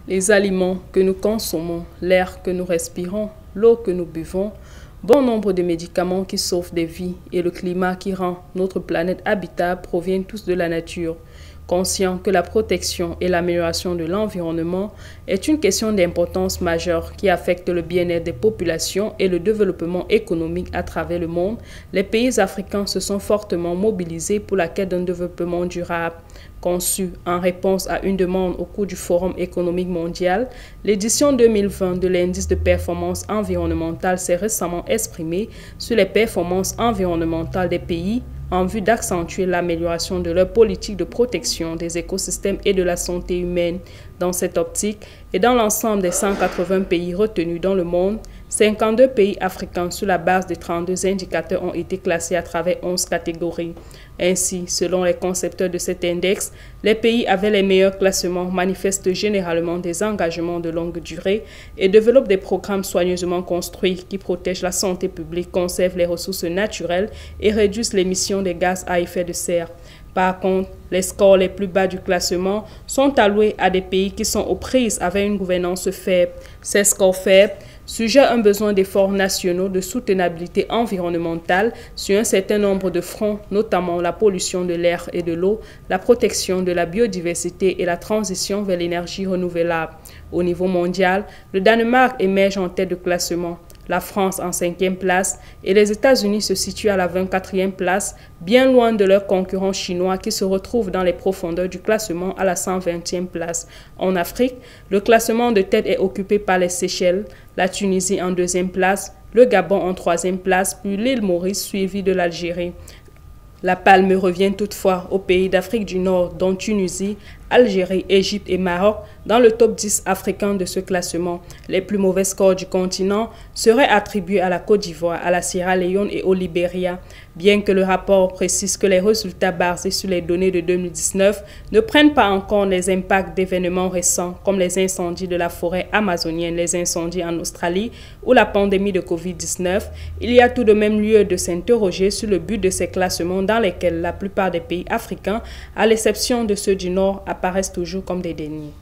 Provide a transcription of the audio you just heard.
Les aliments que nous consommons, l'air que nous respirons, l'eau que nous buvons, bon nombre de médicaments qui sauvent des vies et le climat qui rend notre planète habitable proviennent tous de la nature. Conscient que la protection et l'amélioration de l'environnement est une question d'importance majeure qui affecte le bien-être des populations et le développement économique à travers le monde, les pays africains se sont fortement mobilisés pour la quête d'un développement durable. Conçu en réponse à une demande au cours du Forum économique mondial, l'édition 2020 de l'indice de performance environnementale s'est récemment exprimée sur les performances environnementales des pays en vue d'accentuer l'amélioration de leur politique de protection des écosystèmes et de la santé humaine. Dans cette optique, et dans l'ensemble des 180 pays retenus dans le monde, 52 pays africains sur la base de 32 indicateurs ont été classés à travers 11 catégories. Ainsi, selon les concepteurs de cet index, les pays avec les meilleurs classements manifestent généralement des engagements de longue durée et développent des programmes soigneusement construits qui protègent la santé publique, conservent les ressources naturelles et réduisent l'émission des gaz à effet de serre. Par contre, les scores les plus bas du classement sont alloués à des pays qui sont aux prises avec une gouvernance faible. Ces scores faibles suggèrent un besoin d'efforts nationaux de soutenabilité environnementale sur un certain nombre de fronts, notamment la pollution de l'air et de l'eau, la protection de la biodiversité et la transition vers l'énergie renouvelable. Au niveau mondial, le Danemark émerge en tête de classement, la France en 5e place et les États-Unis se situent à la 24e place, bien loin de leurs concurrents chinois qui se retrouvent dans les profondeurs du classement à la 120e place. En Afrique, le classement de tête est occupé par les Seychelles, la Tunisie en 2e place, le Gabon en 3e place, puis l'île Maurice suivie de l'Algérie. La palme revient toutefois aux pays d'Afrique du Nord, dont Tunisie, Algérie, Égypte et Maroc, dans le top 10 africain de ce classement. Les plus mauvais scores du continent seraient attribués à la Côte d'Ivoire, à la Sierra Leone et au Libéria. Bien que le rapport précise que les résultats basés sur les données de 2019 ne prennent pas en compte les impacts d'événements récents comme les incendies de la forêt amazonienne, les incendies en Australie ou la pandémie de Covid-19, il y a tout de même lieu de s'interroger sur le but de ces classements dans lesquels la plupart des pays africains, à l'exception de ceux du Nord, apparaissent toujours comme des dénis.